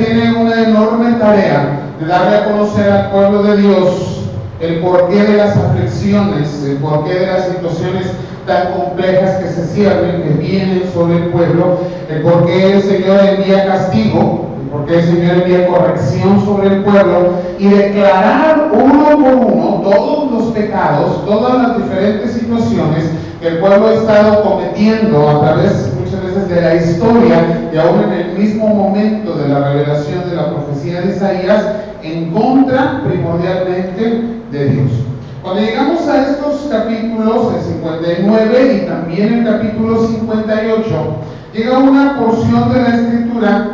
tiene una enorme tarea de darle a conocer al pueblo de Dios el porqué de las aflicciones, el porqué de las situaciones tan complejas que se ciernen, que vienen sobre el pueblo, el porqué el Señor envía castigo, el porqué el Señor envía corrección sobre el pueblo, y declarar uno por uno todos los pecados, todas las diferentes situaciones que el pueblo ha estado cometiendo a través muchas veces de la historia y aún en el mismo momento de la revelación de la profecía de Isaías, en contra primordialmente de Dios. Cuando llegamos a estos capítulos, el 59 y también el capítulo 58, llega una porción de la Escritura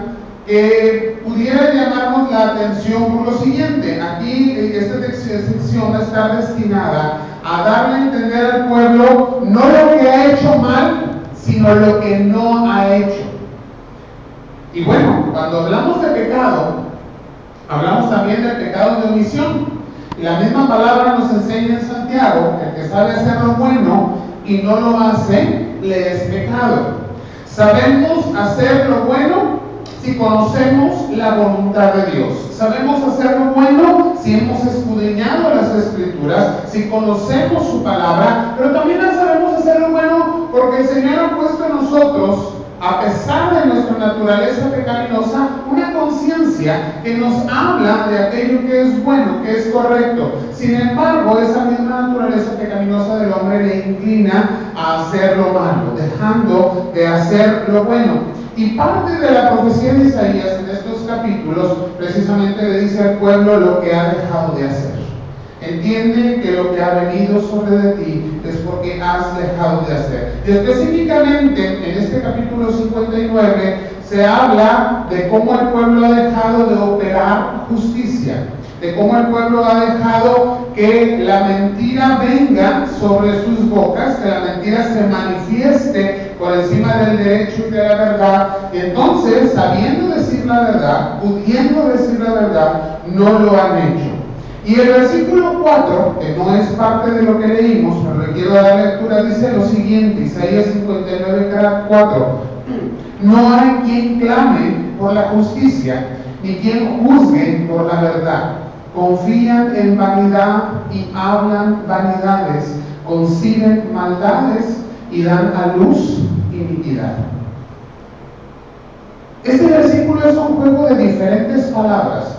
que pudiera llamarnos la atención por lo siguiente. Aquí esta sección está destinada a darle a entender al pueblo no lo que ha hecho mal, sino lo que no ha hecho. Y bueno, cuando hablamos de pecado, hablamos también del pecado de omisión. Y la misma palabra nos enseña en Santiago que el que sabe hacer lo bueno y no lo hace, le es pecado. Sabemos hacer lo bueno si conocemos la voluntad de Dios. Sabemos hacer lo bueno si hemos escudriñado las Escrituras, si conocemos su palabra, pero también sabemos hacer lo bueno porque el Señor ha puesto en nosotros, a pesar de nuestra naturaleza pecaminosa, una conciencia que nos habla de aquello que es bueno, que es correcto. Sin embargo, esa misma naturaleza pecaminosa del hombre le inclina a hacer lo malo, dejando de hacer lo bueno. Y parte de la profecía de Isaías en estos capítulos precisamente le dice al pueblo lo que ha dejado de hacer. Entiende que lo que ha venido sobre de ti es porque has dejado de hacer. Y específicamente en este capítulo 59 se habla de cómo el pueblo ha dejado de operar justicia, de cómo el pueblo ha dejado que la mentira venga sobre sus bocas, que la mentira se manifieste por encima del derecho y de la verdad. Y entonces, sabiendo decir la verdad, pudiendo decir la verdad, no lo han hecho. Y el versículo 4, que no es parte de lo que leímos, pero le quiero dar lectura, dice lo siguiente, Isaías 59, 4. No hay quien clame por la justicia, ni quien juzgue por la verdad. Confían en vanidad y hablan vanidades, conciben maldades y dan a luz iniquidad. Este versículo es un juego de diferentes palabras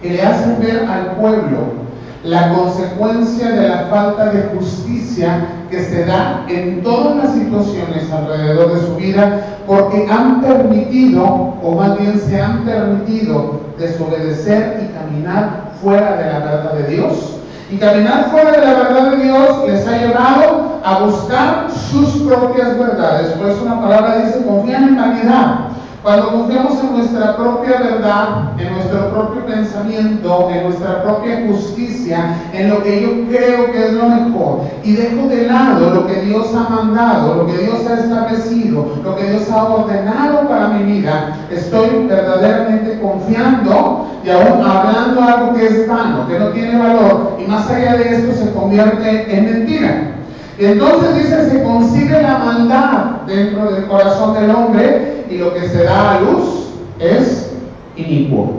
que le hacen ver al pueblo la consecuencia de la falta de justicia que se da en todas las situaciones alrededor de su vida, porque han permitido, o más bien se han permitido, desobedecer y caminar fuera de la verdad de Dios. Y caminar fuera de la verdad de Dios les ha llevado a buscar sus propias verdades. Por eso una palabra dice, confían en vanidad. Cuando confiamos en nuestra propia verdad, en nuestro propio pensamiento, en nuestra propia justicia, en lo que yo creo que es lo mejor, y dejo de lado lo que Dios ha mandado, lo que Dios ha establecido, lo que Dios ha ordenado para mi vida, estoy verdaderamente confiando y aún hablando algo que es vano, que no tiene valor, y más allá de esto se convierte en mentira. Y entonces dice, se consigue la maldad dentro del corazón del hombre, y lo que se da a luz es inicuo,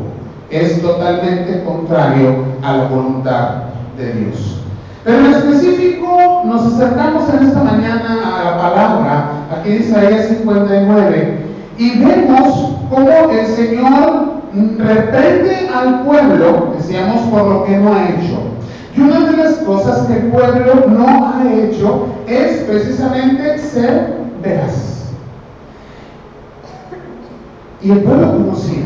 es totalmente contrario a la voluntad de Dios. Pero en específico nos acercamos en esta mañana a la palabra, aquí en Isaías 59, y vemos cómo el Señor reprende al pueblo, decíamos, por lo que no ha hecho. Y una de las cosas que el pueblo no ha hecho es precisamente ser veraz. Y el pueblo conocía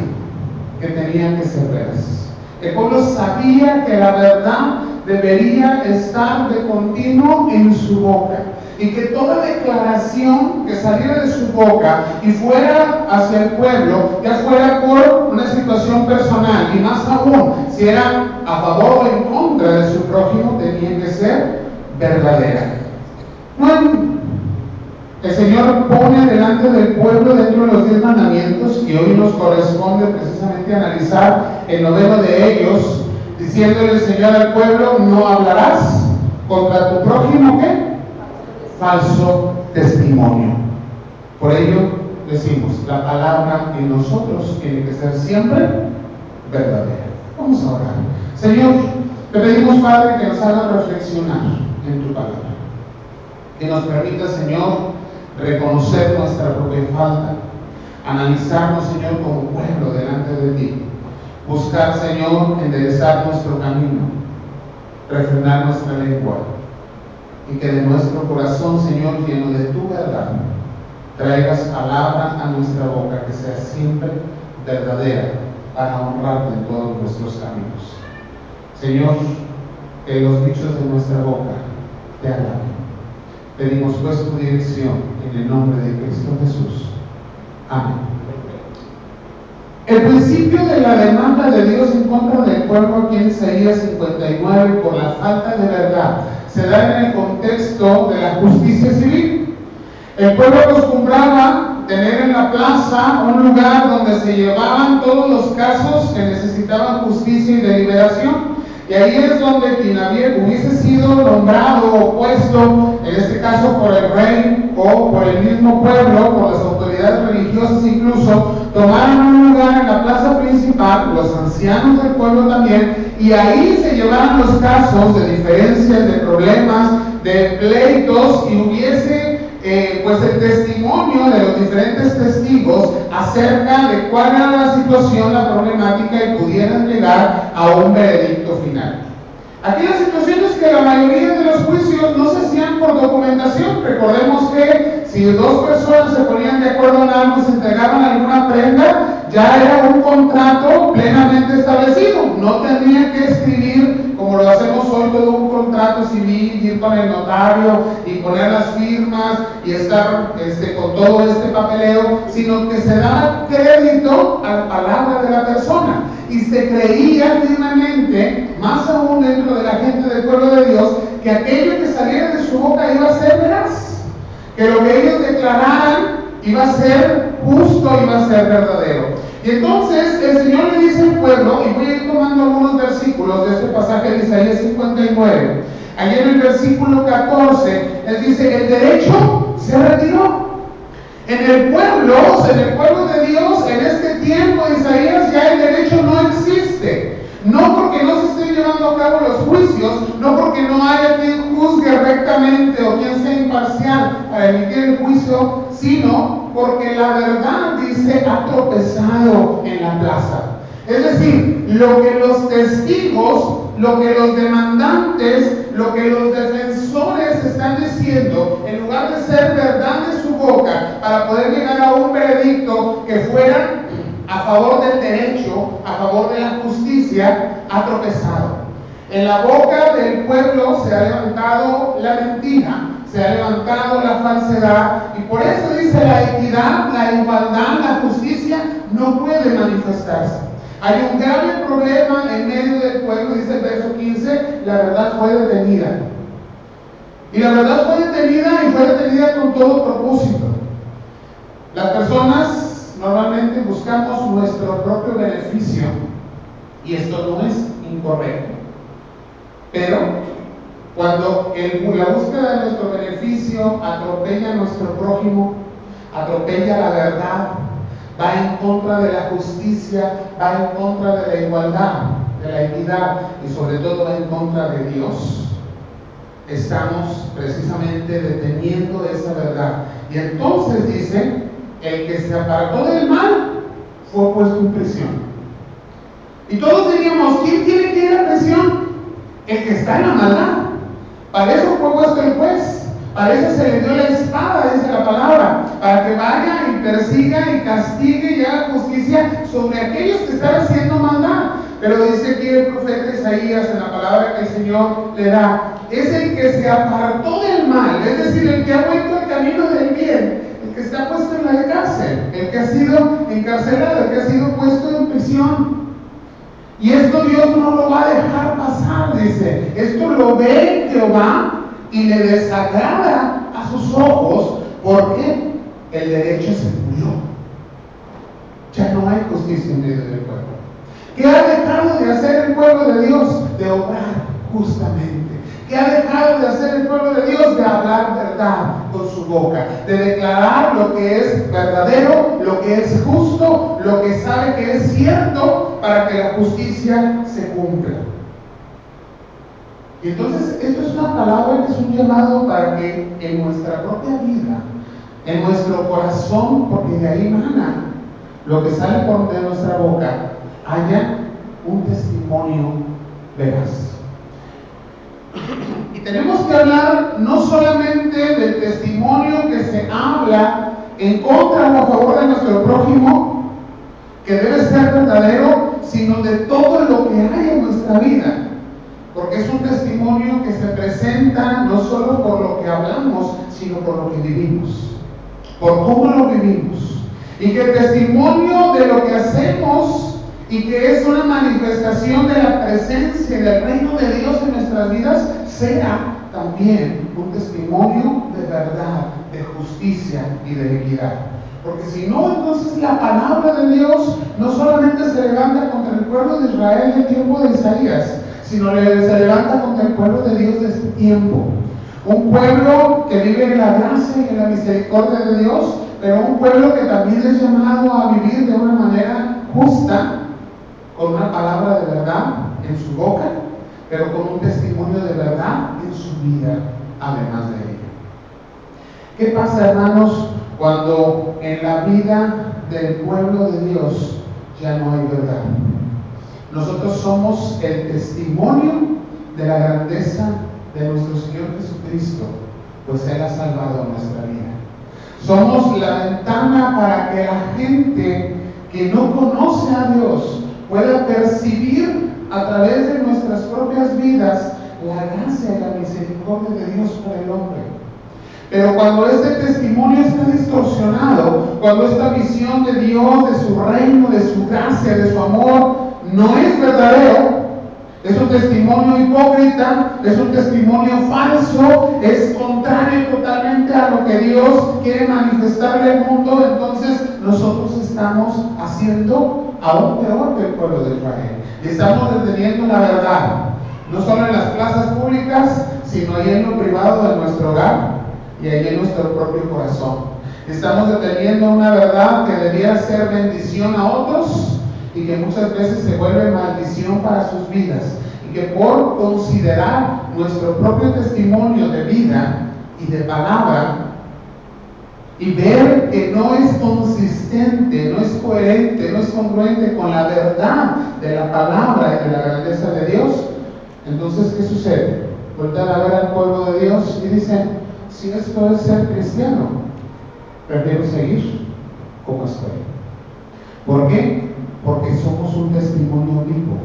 que tenían que ser veraz. El pueblo sabía que la verdad debería estar de continuo en su boca, y que toda declaración que saliera de su boca y fuera hacia el pueblo, ya fuera por una situación personal, y más aún, si era a favor o en contra de su prójimo, tenía que ser verdadera. Bueno, el Señor pone delante del pueblo dentro de los 10 mandamientos, y hoy nos corresponde precisamente analizar el noveno de ellos, diciéndole el Señor al pueblo: no hablarás contra tu prójimo, ¿qué? Falso testimonio. Por ello, decimos, la palabra en nosotros tiene que ser siempre verdadera. Vamos a orar. Señor, te pedimos, Padre, que nos hagas reflexionar en tu palabra. Que nos permita, Señor, reconocer nuestra propia falta, analizarnos, Señor, como pueblo delante de ti, buscar, Señor, enderezar nuestro camino, refrenar nuestra lengua, y que de nuestro corazón, Señor, lleno de tu verdad, traigas palabra a nuestra boca que sea siempre verdadera para honrarte en todos nuestros caminos. Señor, que los dichos de nuestra boca te alaben. Pedimos pues tu dirección en el nombre de Cristo Jesús. Amén. El principio de la demanda de Dios en contra del pueblo aquí en Isaías 59 por la falta de verdad se da en el contexto de la justicia civil. El pueblo acostumbraba tener en la plaza un lugar donde se llevaban todos los casos que necesitaban justicia y deliberación. Y ahí es donde quien hubiese sido nombrado o puesto, en este caso por el rey o por el mismo pueblo, por las autoridades religiosas incluso, tomaron un lugar en la plaza principal, los ancianos del pueblo también, y ahí se llevaban los casos de diferencias, de problemas, de pleitos, y hubiese pues el testimonio de los diferentes testigos acerca de cuál era la situación, la problemática, y pudieran llegar a un veredicto final. Aquí las situaciones que la mayoría de los juicios no se hacían por documentación. Recordemos que si dos personas se ponían de acuerdo en algo y se entregaban alguna prenda, ya era un contrato plenamente establecido. No tendrían que escribir, como lo hacemos hoy, todo un contrato civil, ir con el notario y poner las firmas y estar con todo este papeleo, sino que se daba crédito a la palabra de la persona y se creía firmemente, más aún dentro de la gente del pueblo de Dios, que aquello que saliera de su boca iba a ser veraz, que lo que ellos declararan iba a ser justo, iba a ser verdadero. Y entonces el Señor le dice al pueblo, y voy a ir tomando algunos versículos de este pasaje de Isaías 59. Allí en el versículo 14, Él dice: el derecho se retiró. En el pueblo de Dios, en este tiempo de Isaías, ya el derecho no existe. No porque no se estén llevando a cabo los juicios, no porque no haya quien juzgue rectamente o quien sea imparcial para emitir el juicio, sino porque la verdad, dice, ha tropezado en la plaza. Es decir, lo que los testigos, lo que los demandantes, lo que los defensores están diciendo, en lugar de ser verdad de su boca para poder llegar a un veredicto que fuera a favor del derecho, a favor de la justicia, ha tropezado. En la boca del pueblo se ha levantado la mentira, se ha levantado la falsedad, y por eso dice: la equidad, la igualdad, la justicia no puede manifestarse. Hay un grave problema en medio del pueblo, dice el verso 15: la verdad fue detenida. Y la verdad fue detenida, y fue detenida con todo propósito. Las personas normalmente buscamos nuestro propio beneficio, y esto no es incorrecto. Pero cuando la búsqueda de nuestro beneficio atropella a nuestro prójimo, atropella la verdad, va en contra de la justicia, va en contra de la igualdad, de la equidad, y sobre todo va en contra de Dios, estamos precisamente deteniendo esa verdad. Y entonces dice: el que se apartó del mal fue puesto en prisión. Y todos diríamos: ¿quién tiene que ir a prisión? El que está en la maldad. Para eso fue puesto el juez, para eso se le dio la espada, dice la palabra, para que vaya y persiga y castigue y haga justicia sobre aquellos que están haciendo maldad. Pero dice aquí el profeta Isaías, en la palabra que el Señor le da, es el que se apartó del mal, es decir, el que ha vuelto al camino del bien, el que está puesto en la cárcel, el que ha sido encarcelado, el que ha sido puesto en prisión. Y esto Dios no lo va a dejar pasar, dice. Esto lo ve Jehová y le desagrada a sus ojos, porque el derecho se murió. Ya no hay justicia en medio del pueblo. ¿Qué ha dejado de hacer el pueblo de Dios? De obrar justamente. ¿Qué ha dejado de hacer el pueblo de Dios? De hablar verdad con su boca, de declarar lo que es verdadero, lo que es justo, lo que sabe que es cierto, para que la justicia se cumpla. Y entonces esto es una palabra que es un llamado para que en nuestra propia vida, en nuestro corazón, porque de ahí emana lo que sale por de nuestra boca, haya un testimonio veraz. Y tenemos que hablar no solamente del testimonio que se habla en contra o a favor de nuestro prójimo, que debe ser verdadero, sino de todo lo que hay en nuestra vida. Porque es un testimonio que se presenta no solo por lo que hablamos, sino por lo que vivimos, por cómo lo vivimos. Y que el testimonio de lo que hacemos y que es una manifestación de la presencia del reino de Dios en nuestras vidas sea también un testimonio de verdad, de justicia y de equidad. Porque si no, entonces la palabra de Dios no solamente se levanta contra el pueblo de Israel en el tiempo de Isaías, sino se levanta contra el pueblo de Dios de este tiempo. Un pueblo que vive en la gracia y en la misericordia de Dios, pero un pueblo que también es llamado a vivir de una manera justa, con una palabra de verdad en su boca, pero con un testimonio de verdad en su vida, además de ello. ¿Qué pasa, hermanos, cuando en la vida del pueblo de Dios ya no hay verdad? Nosotros somos el testimonio de la grandeza de nuestro Señor Jesucristo, pues Él ha salvado nuestra vida. Somos la ventana para que la gente que no conoce a Dios pueda percibir a través de nuestras propias vidas la gracia y la misericordia de Dios por el hombre. Pero cuando este testimonio está distorsionado, cuando esta visión de Dios, de su reino, de su gracia, de su amor, no es verdadero, es un testimonio hipócrita, es un testimonio falso, es contrario totalmente a lo que Dios quiere manifestarle al mundo, entonces nosotros estamos haciendo aún peor que el pueblo de Israel. Estamos deteniendo la verdad, no solo en las plazas públicas, sino ahí en lo privado de nuestro hogar y ahí en nuestro propio corazón. Estamos deteniendo una verdad que debiera ser bendición a otros y que muchas veces se vuelve maldición para sus vidas, y que por considerar nuestro propio testimonio de vida y de palabra y ver que no es consistente, no es coherente, no es congruente con la verdad de la palabra y de la grandeza de Dios, entonces ¿qué sucede? Voltean a ver al pueblo de Dios y dicen: si esto es ser cristiano, prefiero seguir como estoy. ¿Por qué? Porque somos un testimonio vivo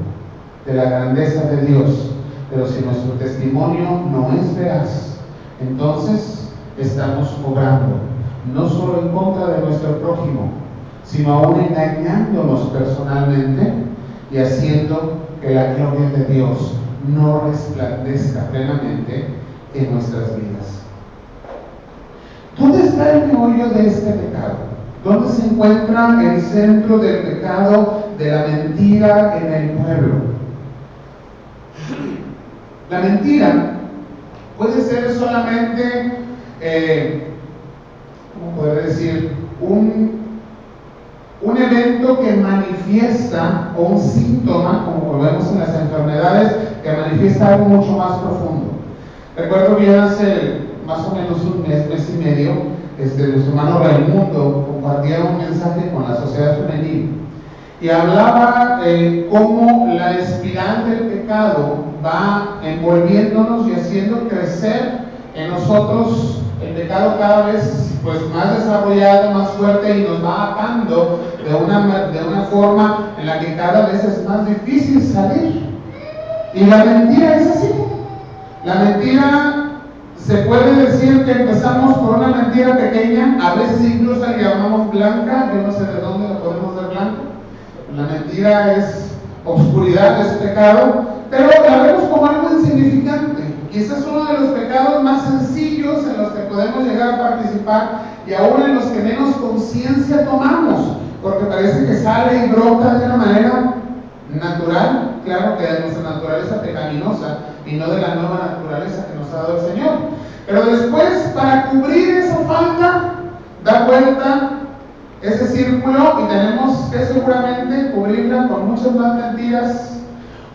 de la grandeza de Dios. Pero si nuestro testimonio no es veraz, entonces estamos obrando no solo en contra de nuestro prójimo, sino aún engañándonos personalmente y haciendo que la gloria de Dios no resplandezca plenamente en nuestras vidas. ¿Dónde está el meollo de este pecado? ¿Dónde se encuentra el centro del pecado de la mentira en el pueblo? La mentira puede ser solamente, ¿cómo poder decir? Un evento que manifiesta, o un síntoma, como lo vemos en las enfermedades, que manifiesta algo mucho más profundo. Recuerdo bien hace más o menos un mes y medio, nuestro hermano Raimundo compartía un mensaje con la sociedad femenil y hablaba cómo la espiral del pecado va envolviéndonos y haciendo crecer en nosotros el pecado cada vez más desarrollado, más fuerte, y nos va atando de una forma en la que cada vez es más difícil salir. Y la mentira es así. La mentira, se puede decir que empezamos por una mentira pequeña, a veces incluso la llamamos blanca, yo no sé de dónde la podemos ver blanca. La mentira es obscuridad, es pecado, pero la vemos como algo insignificante. Quizás uno de los pecados más sencillos en los que podemos llegar a participar y aún en los que menos conciencia tomamos, porque parece que sale y brota de una manera natural. Claro que nuestra naturaleza pecaminosa y no de la nueva naturaleza que nos ha dado el Señor. Pero después, para cubrir esa falta, da vuelta ese círculo y tenemos que seguramente cubrirla con muchas más mentiras,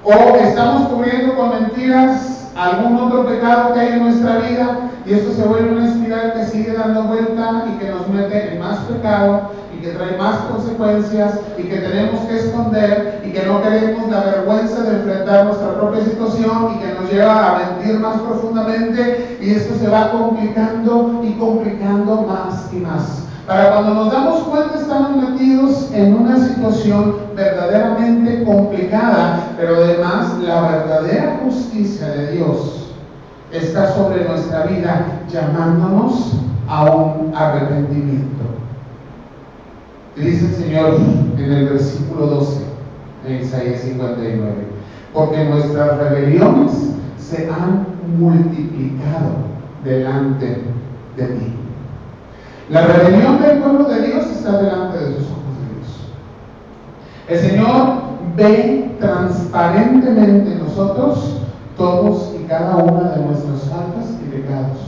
o estamos cubriendo con mentiras algún otro pecado que hay en nuestra vida, y eso se vuelve una espiral que sigue dando vuelta y que nos mete en más pecado y que trae más consecuencias y que tenemos que esconder y que no queremos la vergüenza de enfrentar nuestra propia situación y que nos lleva a mentir más profundamente, y esto se va complicando y complicando más y más. Para cuando nos damos cuenta estamos metidos en una situación verdaderamente complicada, pero además la verdadera justicia de Dios está sobre nuestra vida, llamándonos a un arrepentimiento. Y dice el Señor en el versículo 12 de Isaías 59, porque nuestras rebeliones se han multiplicado delante de mí. La rebelión del pueblo de Dios está delante de sus ojos de Dios. El Señor ve transparentemente en nosotros todos y cada una de nuestras faltas y pecados,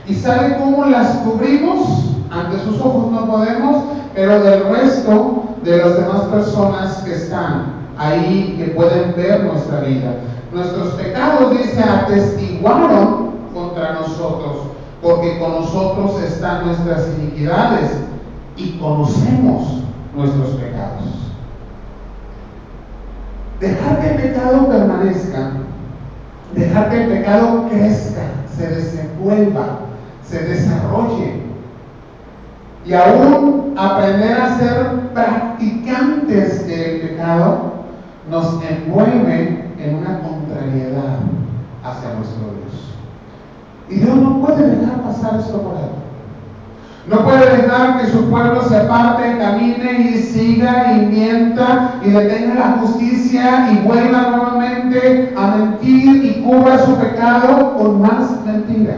y sabe cómo las cubrimos. Ante sus ojos no podemos, pero del resto de las demás personas que están ahí, que pueden ver nuestra vida, nuestros pecados, dice, atestiguaron contra nosotros, porque con nosotros están nuestras iniquidades y conocemos nuestros pecados. Dejar que el pecado permanezca, dejar que el pecado crezca, se desenvuelva, se desarrolle, y aún aprender a ser practicantes del pecado, nos envuelve en una contrariedad hacia nuestro Dios. Y Dios no puede dejar pasar esto por alto. No puede dejar que su pueblo se aparte, camine y siga y mienta y detenga la justicia y vuelva nuevamente a mentir y cubra su pecado con más mentira.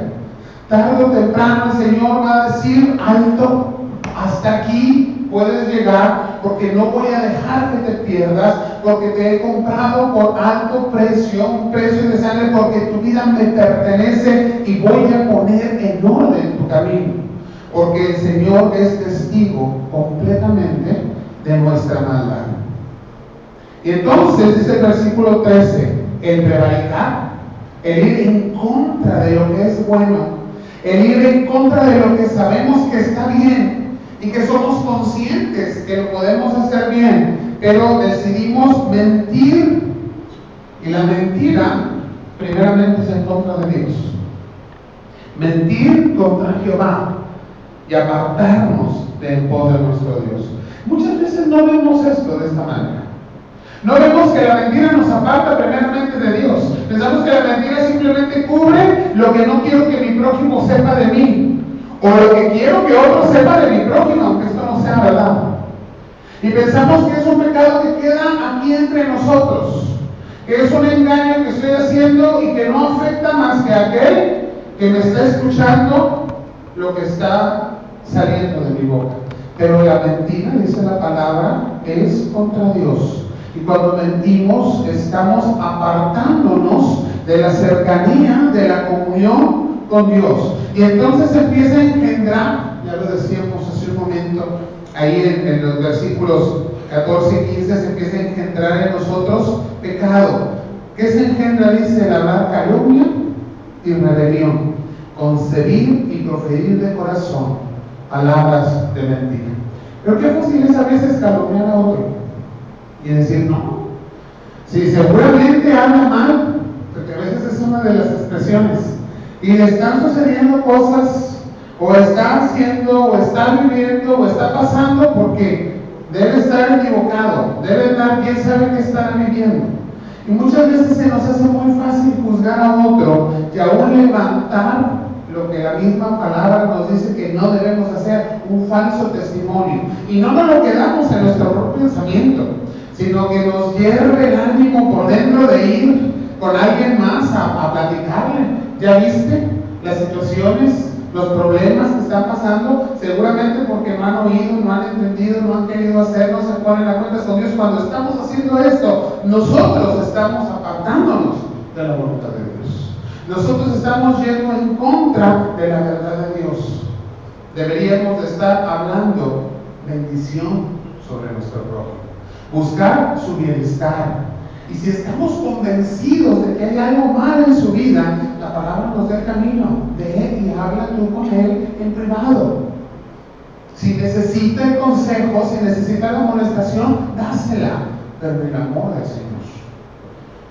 Tarde o temprano el Señor va a decir: alto, hasta aquí puedes llegar, porque no voy a dejar que te pierdas, porque te he comprado por alto precio, un precio de sangre, porque tu vida me pertenece, y voy a poner en orden tu camino, porque el Señor es testigo completamente de nuestra maldad. Y entonces dice el versículo 13, el prevaricar, el ir en contra de lo que es bueno, el ir en contra de lo que sabemos que está bien y que somos conscientes que lo podemos hacer bien, pero decidimos mentir, y la mentira primeramente es en contra de Dios. Mentir contra Jehová y apartarnos del poder de nuestro Dios. Muchas veces no vemos esto de esta manera. No vemos que la mentira nos aparta primeramente de Dios. Pensamos que la mentira simplemente cubre lo que no quiero que mi prójimo sepa de mí, o lo que quiero que otro sepa de mi prójimo, aunque esto no sea verdad. Y pensamos que es un pecado que queda aquí entre nosotros, que es un engaño que estoy haciendo y que no afecta más que a aquel que me está escuchando lo que está saliendo de mi boca. Pero la mentira, dice la palabra, es contra Dios. Y cuando mentimos, estamos apartándonos de la cercanía, de la comunión con Dios. Y entonces empieza a engendrar, ya lo decíamos hace un momento, ahí en los versículos 14 y 15, se empieza a engendrar en nosotros pecado. ¿Qué se engendra? Dice el hablar calumnia y rebelión, concebir y proferir de corazón palabras de mentira. Pero qué fácil es a veces calumniar a otro y decir: no, si seguramente habla mal, porque a veces es una de las expresiones, y le están sucediendo cosas, o está haciendo, o está viviendo, o está pasando, porque debe estar equivocado, debe estar, quién sabe qué estará viviendo. Y muchas veces se nos hace muy fácil juzgar a otro y aún levantar lo que la misma palabra nos dice que no debemos hacer, un falso testimonio. Y no nos lo quedamos en nuestro propio pensamiento, sino que nos hierve el ánimo por dentro de ir con alguien más a platicarle. ¿Ya viste las situaciones, los problemas que están pasando? Seguramente porque no han oído, no han entendido, no han querido hacer, no se ponen a cuentas con Dios. Cuando estamos haciendo esto, nosotros estamos apartándonos de la voluntad de Dios. nosotros estamos yendo en contra de la verdad de Dios. Deberíamos de estar hablando bendición sobre nuestro prójimo, buscar su bienestar. Y si estamos convencidos de que hay algo malo en su vida, la palabra nos da el camino. Ve y habla tú con él en privado. Si necesita el consejo, si necesita la amonestación, dásela, pero en el amor del Señor.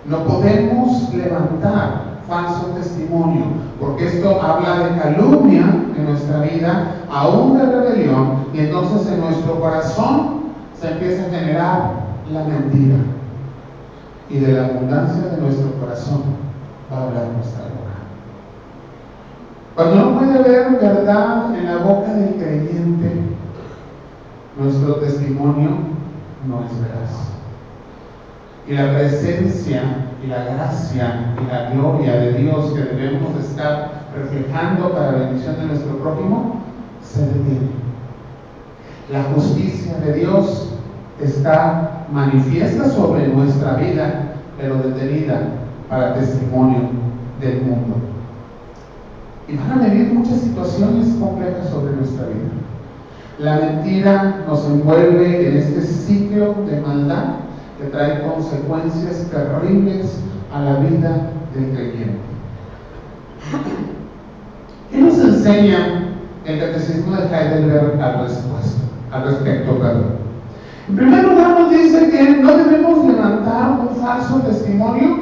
No podemos levantar falso testimonio, porque esto habla de calumnia en nuestra vida, aún de rebelión, y entonces en nuestro corazón se empieza a generar la mentira. Y de la abundancia de nuestro corazón va a hablar nuestra boca. Cuando no puede haber verdad en la boca del creyente, nuestro testimonio no es veraz. Y la presencia y la gracia y la gloria de Dios que debemos estar reflejando para la bendición de nuestro prójimo se detiene. La justicia de Dios está manifiesta sobre nuestra vida, pero detenida para testimonio del mundo. Y van a venir muchas situaciones complejas sobre nuestra vida. La mentira nos envuelve en este ciclo de maldad que trae consecuencias terribles a la vida del creyente. ¿Qué nos enseña el Catecismo de Heidelberg al respecto? En primer lugar, nos dice que no debemos levantar un falso testimonio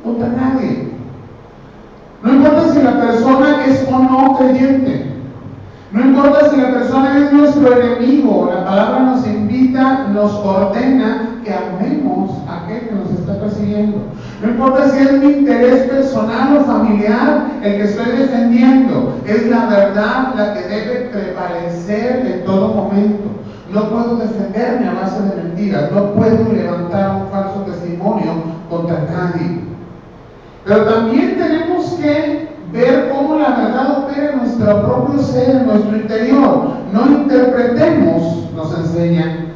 contra nadie. No importa si la persona es o no creyente. No importa si la persona es nuestro enemigo. La palabra nos invita, nos ordena que amemos a aquel que nos está persiguiendo. No importa si es mi interés personal o familiar el que estoy defendiendo. Es la verdad la que debe prevalecer en todo momento. No puedo defenderme a base de mentiras. No puedo levantar un falso testimonio contra nadie. Pero también tenemos que ver cómo la verdad opera en nuestro propio ser, en nuestro interior. No interpretemos, nos enseña,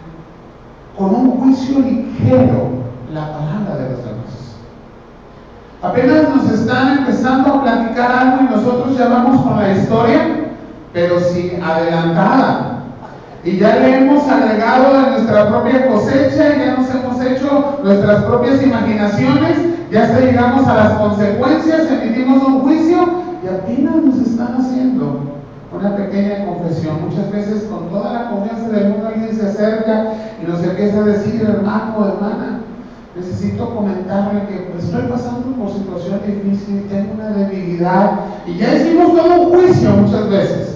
con un juicio ligero la palabra de los demás. Apenas nos están empezando a platicar algo y nosotros ya vamos con la historia, pero sí adelantada. Y ya le hemos agregado a nuestra propia cosecha, ya nos hemos hecho nuestras propias imaginaciones, ya hasta llegamos a las consecuencias, emitimos un juicio y apenas nos están haciendo una pequeña confesión. Muchas veces con toda la confianza del mundo alguien se acerca y nos empieza a decir: hermano o hermana, necesito comentarle que estoy pasando por situación difícil, tengo una debilidad, y ya hicimos todo un juicio muchas veces.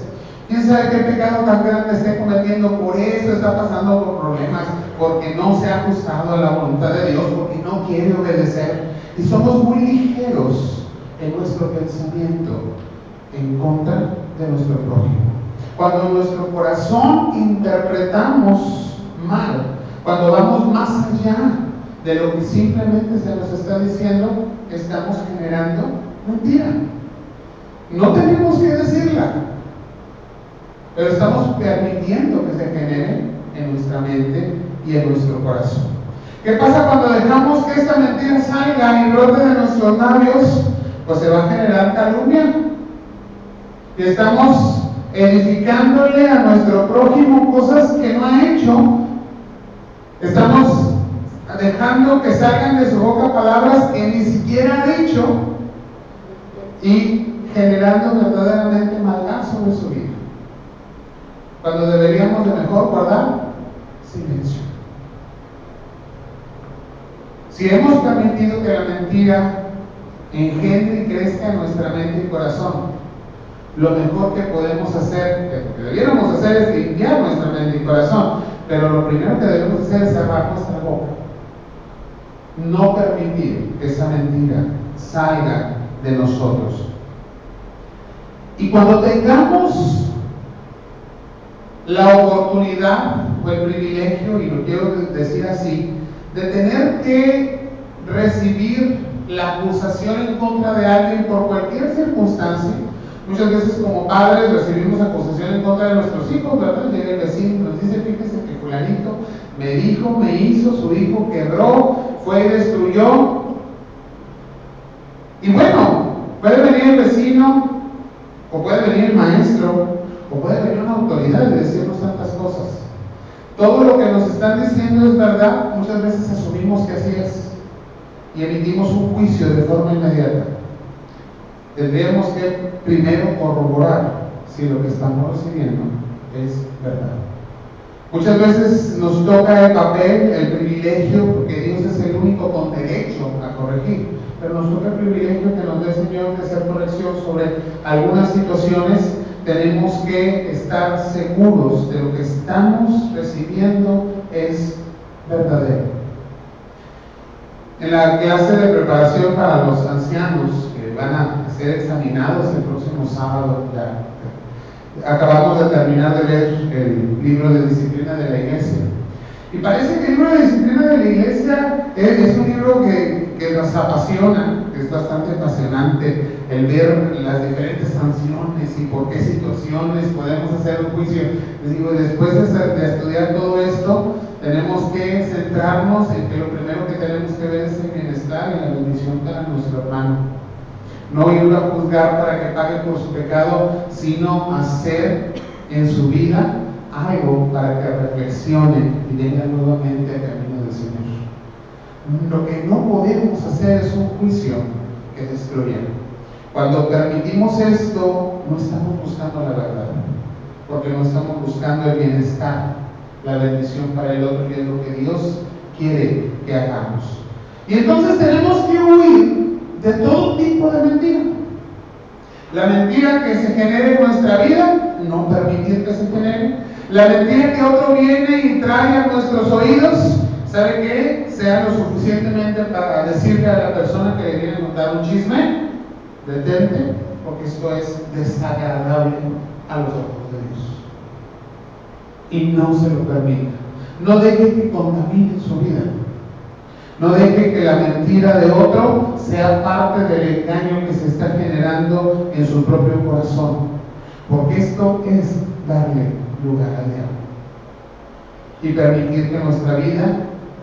¿Quién sabe qué pecado tan grande esté cometiendo? Por eso está pasando por problemas, porque no se ha ajustado a la voluntad de Dios, porque no quiere obedecer. Y somos muy ligeros en nuestro pensamiento en contra de nuestro prójimo. Cuando en nuestro corazón interpretamos mal, cuando vamos más allá de lo que simplemente se nos está diciendo, estamos generando mentira. No tenemos que decirla, pero estamos permitiendo que se genere en nuestra mente y en nuestro corazón. ¿Qué pasa cuando dejamos que esta mentira salga y brote de nuestros labios? Pues se va a generar calumnia. Y estamos edificándole a nuestro prójimo cosas que no ha hecho. Estamos dejando que salgan de su boca palabras que ni siquiera ha dicho y generando verdaderamente maldad sobre su vida, cuando deberíamos de mejor guardar silencio. Si hemos permitido que la mentira engendre y crezca en nuestra mente y corazón, lo mejor que podemos hacer, que debiéramos hacer, es limpiar nuestra mente y corazón, pero lo primero que debemos hacer es cerrar nuestra boca. No permitir que esa mentira salga de nosotros. Y cuando tengamos la oportunidad o el privilegio, y lo quiero decir así, de tener que recibir la acusación en contra de alguien por cualquier circunstancia. Muchas veces como padres recibimos acusación en contra de nuestros hijos, ¿verdad? Llega el vecino, nos dice: fíjese que fulanito me dijo, me hizo, su hijo quebró, fue y destruyó. Y bueno, puede venir vecino, o puede venir el maestro, o puede venir una autoridad y decirnos tantas cosas. Todo lo que nos están diciendo es verdad, muchas veces asumimos que así es y emitimos un juicio de forma inmediata. Tendríamos que primero corroborar si lo que estamos recibiendo es verdad. Muchas veces nos toca el papel, el privilegio, porque Dios es el único con derecho a corregir, pero nos toca el privilegio que nos dé el Señor de hacer corrección sobre algunas situaciones. Tenemos que estar seguros de lo que estamos recibiendo es verdadero. En la clase de preparación para los ancianos que van a ser examinados el próximo sábado, acabamos de terminar de ver el libro de disciplina de la iglesia. Y parece que el libro de disciplina de la iglesia es un libro que nos apasiona, que es bastante apasionante el ver las diferentes sanciones y por qué situaciones podemos hacer un juicio. Les digo, después de estudiar todo esto, tenemos que centrarnos en que lo primero que tenemos que ver es el bienestar y la bendición para nuestro hermano. No ir a juzgar para que pague por su pecado, sino hacer en su vida algo para que reflexione y venga nuevamente al camino del Señor. Lo que no podemos hacer es un juicio que destruya. Cuando permitimos esto, no estamos buscando la verdad, porque no estamos buscando el bienestar, la bendición para el otro, y es lo que Dios quiere que hagamos. Y entonces tenemos que huir de todo tipo de mentira. La mentira que se genere en nuestra vida, no permitir que se genere. La mentira que otro viene y trae a nuestros oídos, ¿sabe qué? Sea lo suficientemente para decirle a la persona que le viene a contar un chisme: detente, porque esto es desagradable a los ojos de Dios. Y no se lo permita. No deje que contamine su vida. No deje que la mentira de otro sea parte del engaño que se está generando en su propio corazón, porque esto es darle lugar al diablo y permitir que nuestra vida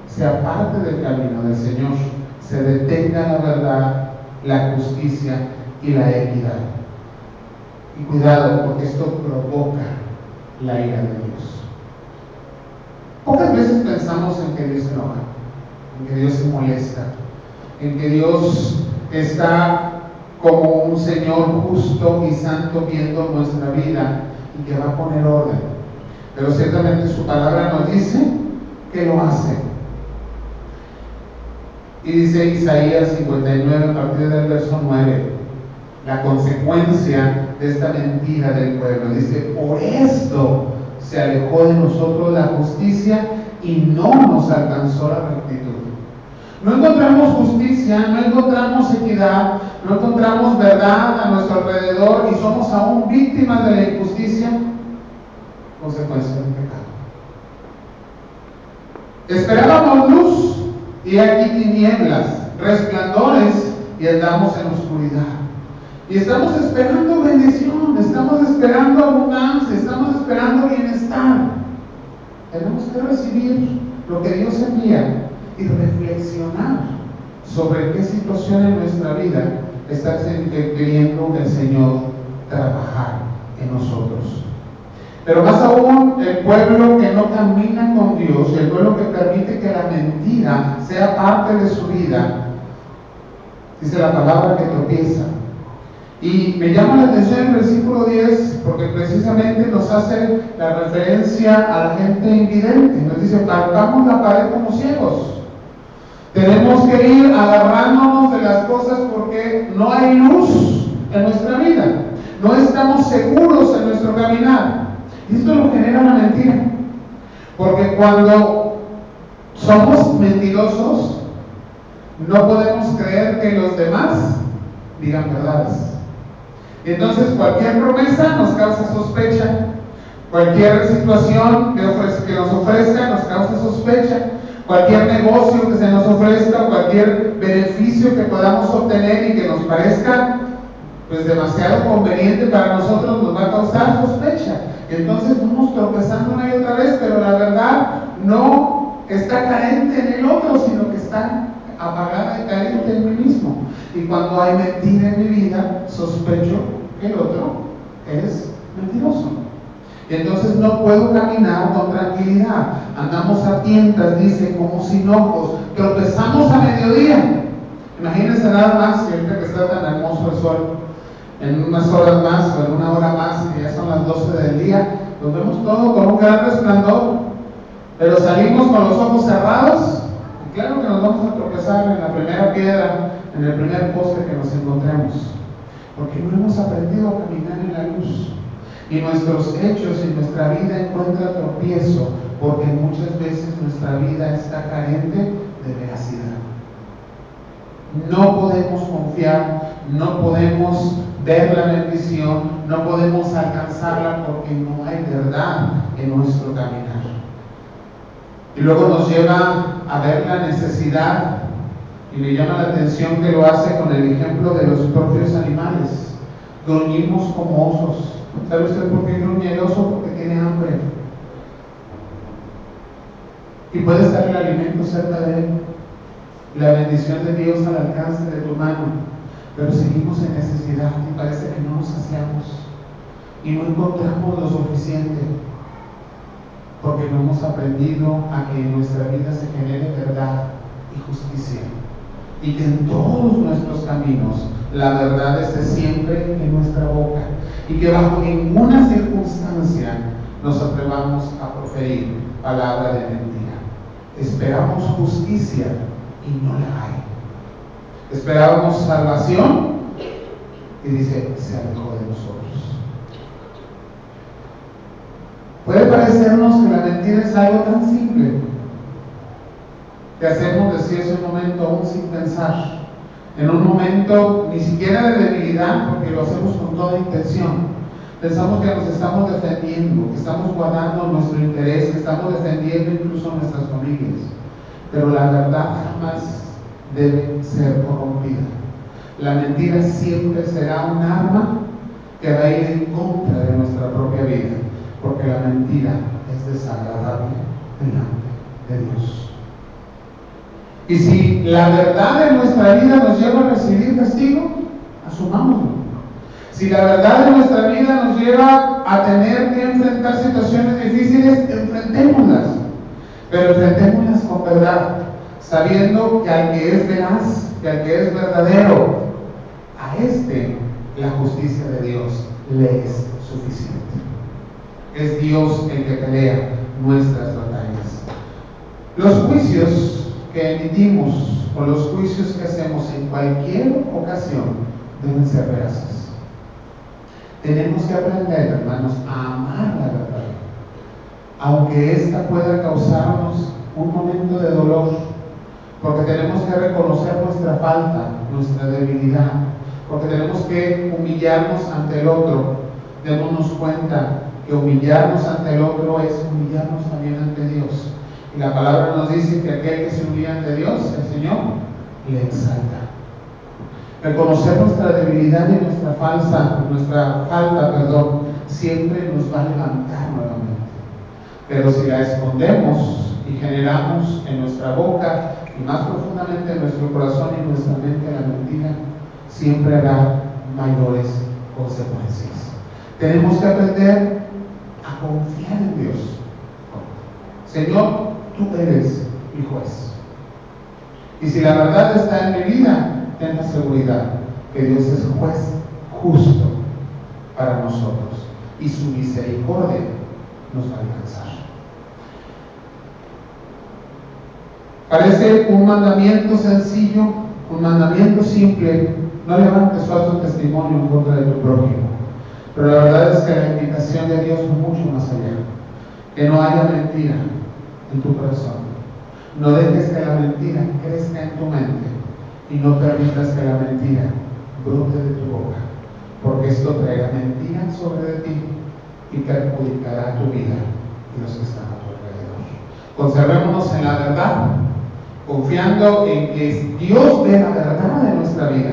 sea parte del camino del Señor, se detenga la verdad, la justicia y la equidad. Y cuidado, porque esto provoca la ira de Dios. Pocas veces pensamos en que Dios se enoja, en que Dios se molesta, en que Dios está como un Señor justo y santo viendo nuestra vida y que va a poner orden. Pero ciertamente su palabra nos dice que lo hace. Y dice Isaías 59 a partir del verso 9, la consecuencia de esta mentira del pueblo. Dice: por esto se alejó de nosotros la justicia y no nos alcanzó la rectitud. No encontramos justicia, no encontramos equidad, no encontramos verdad a nuestro alrededor y somos aún víctimas de la injusticia, consecuencia del pecado. Esperábamos luz y aquí tinieblas, resplandores y andamos en oscuridad. Y estamos esperando bendición, estamos esperando abundancia, estamos esperando bienestar. Tenemos que recibir lo que Dios envía y reflexionar sobre qué situación en nuestra vida está queriendo el Señor trabajar en nosotros. Pero más aún, el pueblo que no camina con Dios, el pueblo que permite que la mentira sea parte de su vida, dice la palabra que tropieza. Y me llama la atención el versículo 10, porque precisamente nos hace la referencia a la gente invidente. Nos dice: palpamos la pared como ciegos. Tenemos que ir agarrándonos de las cosas porque no hay luz en nuestra vida. No estamos seguros en nuestro caminar. Y esto lo genera la mentira. Porque cuando somos mentirosos, no podemos creer que los demás digan verdades. Entonces cualquier promesa nos causa sospecha. Cualquier situación que nos ofrezca nos causa sospecha. Cualquier negocio que se nos ofrezca, cualquier beneficio que podamos obtener y que nos parezca pues demasiado conveniente para nosotros, nos va a causar sospecha. Entonces vamos tropezando una y otra vez, pero la verdad no está carente en el otro, sino que está apagada y carente en mí mismo. mismo. Y cuando hay mentira en mi vida, sospecho que el otro es mentiroso. Y entonces no puedo caminar con tranquilidad. Andamos a tientas, dice, como sin ojos. Tropezamos a mediodía. Imagínense nada más, siempre que está tan hermoso el sol, en unas horas más o en una hora más, que ya son las 12 del día, nos vemos todo con un gran resplandor, pero salimos con los ojos cerrados, y claro que nos vamos a tropezar en la primera piedra, en el primer poste que nos encontremos, porque no hemos aprendido a caminar en la luz, y nuestros hechos y nuestra vida encuentran tropiezo, porque muchas veces nuestra vida está carente de veracidad. No podemos confiar, no podemos ver la bendición, no podemos alcanzarla porque no hay verdad en nuestro caminar. Y luego nos lleva a ver la necesidad, y me llama la atención que lo hace con el ejemplo de los propios animales. Gruñimos como osos. ¿Sabe usted por qué gruñe el oso? Porque tiene hambre. Y puede estar el alimento cerca de él, la bendición de Dios al alcance de tu mano, pero seguimos en necesidad y parece que no nos saciamos y no encontramos lo suficiente, porque no hemos aprendido a que en nuestra vida se genere verdad y justicia, y que en todos nuestros caminos la verdad esté siempre en nuestra boca, y que bajo ninguna circunstancia nos atrevamos a proferir palabra de mentira. Esperamos justicia y no la hay. Esperábamos salvación y dice, se alejó de nosotros. Puede parecernos que la mentira es algo tan simple que hacemos decir ese momento aún sin pensar, en un momento ni siquiera de debilidad, porque lo hacemos con toda intención. Pensamos que nos estamos defendiendo, que estamos guardando nuestro interés, que estamos defendiendo incluso nuestras familias. Pero la verdad jamás debe ser corrompida. La mentira siempre será un arma que va a ir en contra de nuestra propia vida, porque la mentira es desagradable delante de Dios. Y si la verdad en nuestra vida nos lleva a recibir castigo, asumámoslo. Si la verdad de nuestra vida nos lleva a tener que enfrentar situaciones difíciles, enfrentémoslas. Pero enfrentémoslas con verdad, sabiendo que al que es veraz, que al que es verdadero, a este la justicia de Dios le es suficiente. Es Dios el que pelea nuestras batallas. Los juicios que emitimos o los juicios que hacemos en cualquier ocasión deben ser veraces. Tenemos que aprender, hermanos, a amar la verdad, aunque esta pueda causarnos un momento de dolor, porque tenemos que reconocer nuestra falta, nuestra debilidad, porque tenemos que humillarnos ante el otro. Démonos cuenta que humillarnos ante el otro es humillarnos también ante Dios. Y la palabra nos dice que aquel que se humilla ante Dios, el Señor le exalta. Reconocer nuestra debilidad y nuestra falta, siempre nos va a levantar nuevamente. Pero si la escondemos y generamos en nuestra boca y más profundamente en nuestro corazón y en nuestra mente la mentira, siempre habrá mayores consecuencias. Tenemos que aprender a confiar en Dios. Señor, tú eres mi juez. Y si la verdad está en mi vida, ten la seguridad que Dios es juez justo para nosotros y su misericordia nos va a alcanzar. Parece un mandamiento sencillo, un mandamiento simple: no levantes falso testimonio en contra de tu prójimo. Pero la verdad es que la invitación de Dios es mucho más allá. Que no haya mentira en tu corazón. No dejes que la mentira crezca en tu mente y no permitas que la mentira brote de tu boca, porque esto traerá mentira sobre de ti y perjudicará tu vida y los que están a tu alrededor. Conservémonos en la verdad, confiando en que Dios ve la verdad de nuestra vida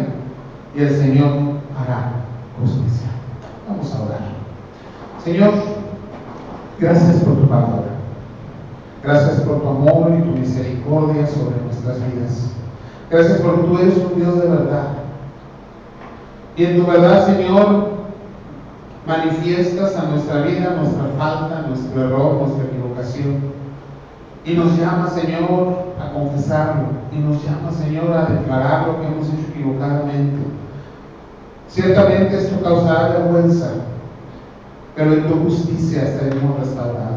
y el Señor hará justicia. Vamos a orar. Señor, gracias por tu palabra. Gracias por tu amor y tu misericordia sobre nuestras vidas. Gracias porque tú eres un Dios de verdad. Y en tu verdad, Señor, manifiestas a nuestra vida nuestra falta, nuestro error, nuestra equivocación. Y nos llama, Señor, a confesarlo. Y nos llama, Señor, a declarar lo que hemos hecho equivocadamente. Ciertamente esto causará vergüenza, pero en tu justicia seremos restaurados.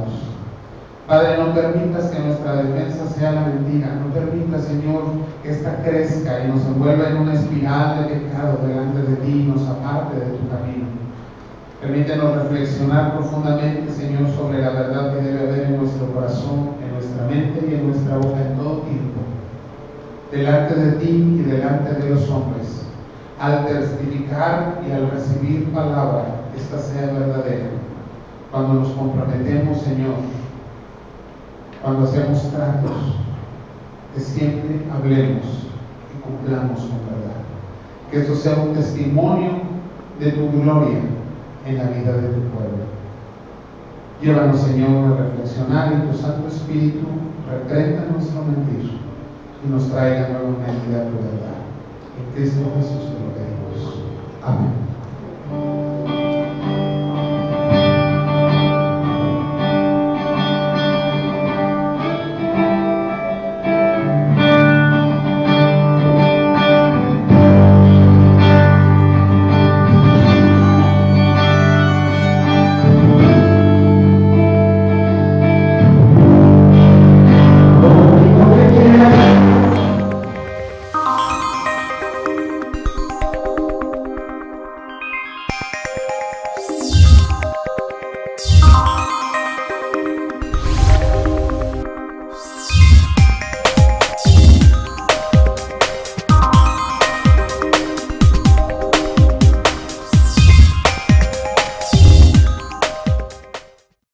Padre, no permitas que nuestra defensa sea la mentira. No permitas, Señor, que ésta crezca y nos envuelva en una espiral de pecado delante de ti y nos aparte de tu camino. Permítenos reflexionar profundamente, Señor, sobre la verdad que debe haber en nuestro corazón, en nuestra mente y en nuestra boca en todo tiempo, delante de ti y delante de los hombres. Al testificar y al recibir palabra, esta sea verdadera. Cuando nos comprometemos, Señor, cuando hacemos tratos, que siempre hablemos y cumplamos con verdad. Que esto sea un testimonio de tu gloria en la vida de tu pueblo. Llévanos, Señor, a reflexionar y tu Santo Espíritu reprenda nuestro mentir y nos traiga nuevamente a tu verdad. En Cristo Jesús te lo pedimos. Amén.